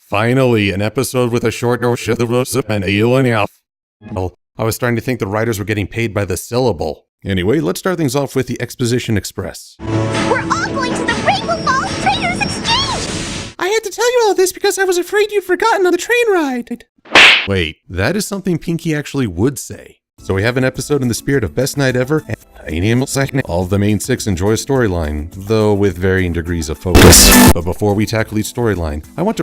Finally, an episode with a short and a year and a half. Well, I was starting to think the writers were getting paid by the syllable. Anyway, let's start things off with the Exposition Express. We're all going to the Rainbow Falls Traders Exchange! I had to tell you all this because I was afraid you'd forgotten on the train ride. Wait, that is something Pinky actually would say. So we have an episode in the spirit of Best Night Ever, and all of the main six enjoy a storyline, though with varying degrees of focus. But before we tackle each storyline, I want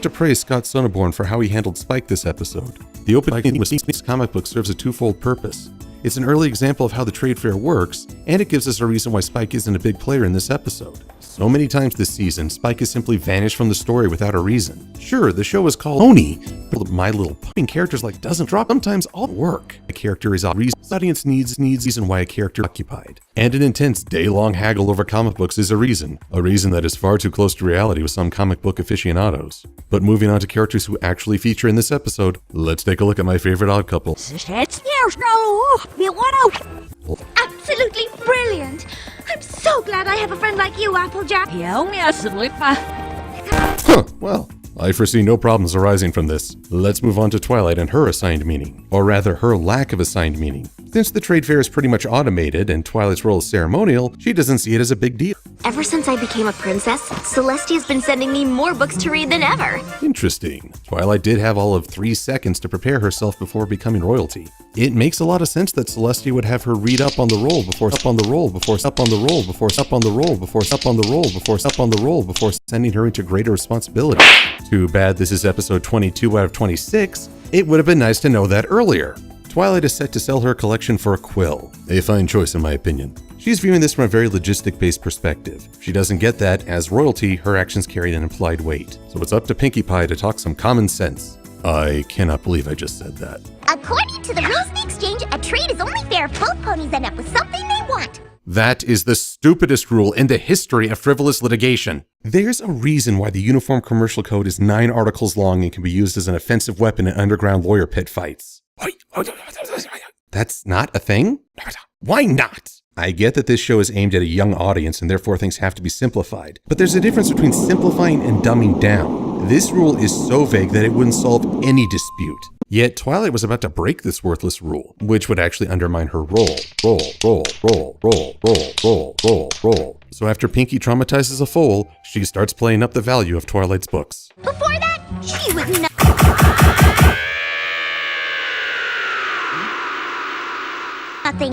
to praise Scott Sonneborn for how he handled Spike this episode. The opening with this comic book serves a twofold purpose. It's an early example of how the trade fair works, and it gives us a reason why Spike isn't a big player in this episode. So many times this season, Spike has simply vanished from the story without a reason. Sure, the show is called Pony, but My Little Pony characters like doesn't drop sometimes all work. A character is a reason the audience needs reason why a character is occupied. And an intense day-long haggle over comic books is a reason that is far too close to reality with some comic book aficionados. But moving on to characters who actually feature in this episode, let's take a look at my favorite odd couple. Absolutely brilliant! I'm so glad I have a friend like you, Applejack. Huh, well, I foresee no problems arising from this. Let's move on to Twilight and her assigned meaning. Or rather, her lack of assigned meaning. Since the trade fair is pretty much automated and Twilight's role is ceremonial, she doesn't see it as a big deal. Ever since I became a princess, Celestia's been sending me more books to read than ever. Interesting. Twilight did have all of 3 seconds to prepare herself before becoming royalty. It makes a lot of sense that Celestia would have her read up on the roll before sending her into greater responsibility. Too bad this is episode 22 out of 26. It would have been nice to know that earlier. Twilight is set to sell her collection for a quill. A fine choice in my opinion. She's viewing this from a very logistic-based perspective. If she doesn't get that, as royalty, her actions carry an implied weight. So it's up to Pinkie Pie to talk some common sense. I cannot believe I just said that. According to the rules of the exchange, a trade is only fair if both ponies end up with something they want. That is the stupidest rule in the history of frivolous litigation. There's a reason why the Uniform Commercial Code is 9 articles long and can be used as an offensive weapon in underground lawyer pit fights. That's not a thing? Why not? I get that this show is aimed at a young audience and therefore things have to be simplified, but there's a difference between simplifying and dumbing down. This rule is so vague that it wouldn't solve any dispute. Yet Twilight was about to break this worthless rule, which would actually undermine her role. So after Pinkie traumatizes a foal, she starts playing up the value of Twilight's books. Before that, she was not. Nothing.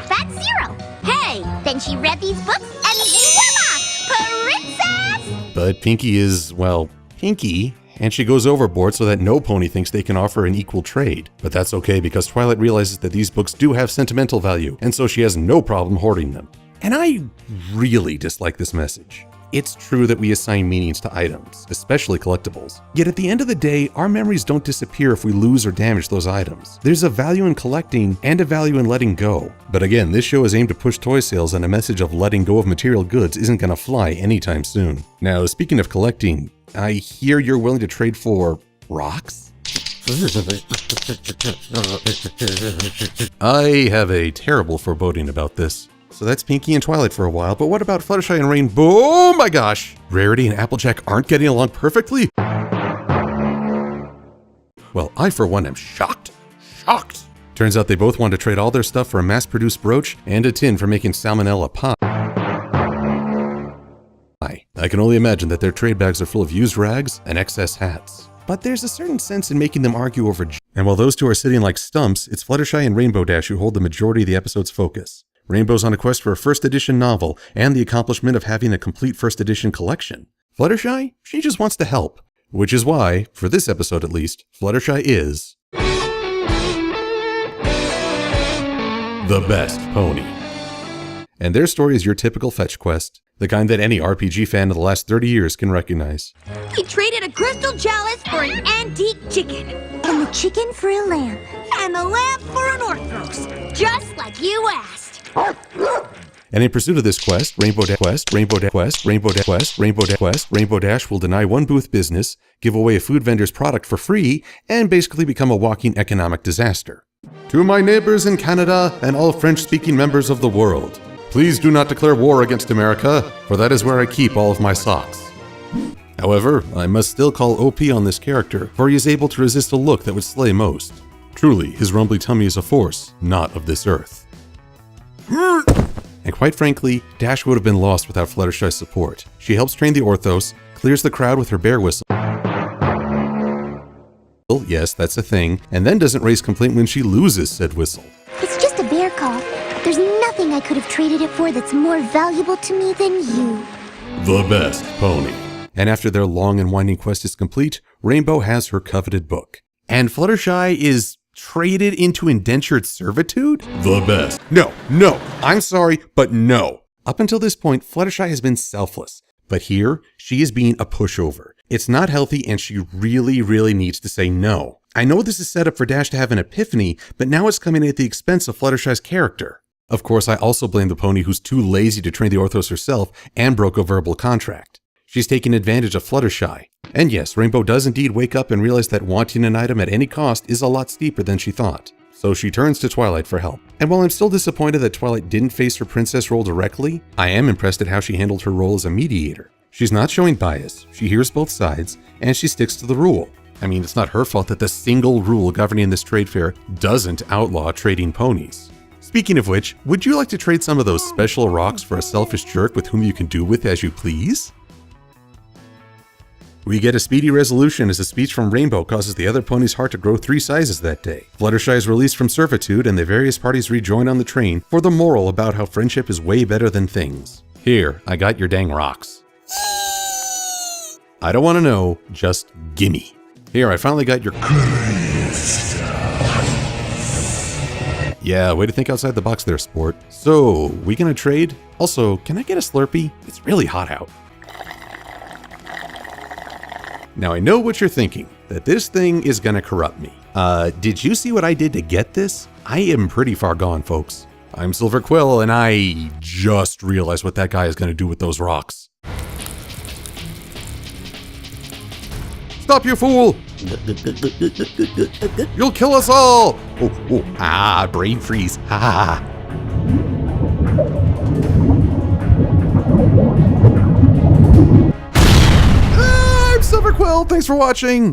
That's 0. Hey, then she read these books and voila! Princess! But Pinkie is, well, Pinkie, and she goes overboard so that no pony thinks they can offer an equal trade. But that's okay because Twilight realizes that these books do have sentimental value, and so she has no problem hoarding them. And I really dislike this message. It's true that we assign meanings to items, especially collectibles. Yet at the end of the day, our memories don't disappear if we lose or damage those items. There's a value in collecting and a value in letting go. But again, this show is aimed to push toy sales, and a message of letting go of material goods isn't gonna fly anytime soon. Now, speaking of collecting, I hear you're willing to trade for rocks? I have a terrible foreboding about this. So that's Pinkie and Twilight for a while, but what about Fluttershy and Rainbow? Oh my gosh! Rarity and Applejack aren't getting along perfectly? Well, I for one am shocked. Shocked! Turns out they both want to trade all their stuff for a mass-produced brooch and a tin for making salmonella pie. I can only imagine that their trade bags are full of used rags and excess hats. But there's a certain sense in making them argue over and while those two are sitting like stumps, it's Fluttershy and Rainbow Dash who hold the majority of the episode's focus. Rainbow's on a quest for a first edition novel and the accomplishment of having a complete first edition collection. Fluttershy, she just wants to help. Which is why, for this episode at least, Fluttershy is the best pony. And their story is your typical fetch quest, the kind that any RPG fan of the last 30 years can recognize. He traded a crystal chalice for an antique chicken. And the chicken for a lamp. And the lamp for an Orthros. Just like you asked. And in pursuit of this quest, Rainbow Dash will deny one booth business, give away a food vendor's product for free, and basically become a walking economic disaster. To my neighbors in Canada and all French-speaking members of the world, please do not declare war against America, for that is where I keep all of my socks. However, I must still call OP on this character, for he is able to resist a look that would slay most. Truly, his rumbly tummy is a force, not of this earth. And quite frankly, Dash would have been lost without Fluttershy's support. She helps train the Orthos, clears the crowd with her bear whistle. Yes, that's a thing, and then doesn't raise complaint when she loses said whistle. It's just a bear call. There's nothing I could have traded it for that's more valuable to me than you. The best pony. And after their long and winding quest is complete, Rainbow has her coveted book. And Fluttershy is traded into indentured servitude? The best. No, I'm sorry, but no. Up until this point, Fluttershy has been selfless. But here, she is being a pushover. It's not healthy and she really needs to say no. I know this is set up for Dash to have an epiphany, but now it's coming at the expense of Fluttershy's character. Of course, I also blame the pony who's too lazy to train the Orthos herself and broke a verbal contract. She's taking advantage of Fluttershy. And yes, Rainbow does indeed wake up and realize that wanting an item at any cost is a lot steeper than she thought. So she turns to Twilight for help. And while I'm still disappointed that Twilight didn't face her princess role directly, I am impressed at how she handled her role as a mediator. She's not showing bias, she hears both sides, and she sticks to the rule. I mean, it's not her fault that the single rule governing this trade fair doesn't outlaw trading ponies. Speaking of which, would you like to trade some of those special rocks for a selfish jerk with whom you can do with as you please? We get a speedy resolution as a speech from Rainbow causes the other pony's heart to grow 3 sizes that day. Fluttershy is released from servitude and the various parties rejoin on the train for the moral about how friendship is way better than things. Here, I got your dang rocks. I don't want to know, just gimme. Here, I finally got your Yeah, way to think outside the box there, sport. So, we gonna trade? Also, can I get a Slurpee? It's really hot out. Now I know what you're thinking, that this thing is gonna corrupt me. Did you see what I did to get this? I am pretty far gone, folks. I'm Salver Quill, and I just realized what that guy is gonna do with those rocks. Stop, you fool! You'll kill us all! Brain freeze, I'm Salver Quill, thanks for watching!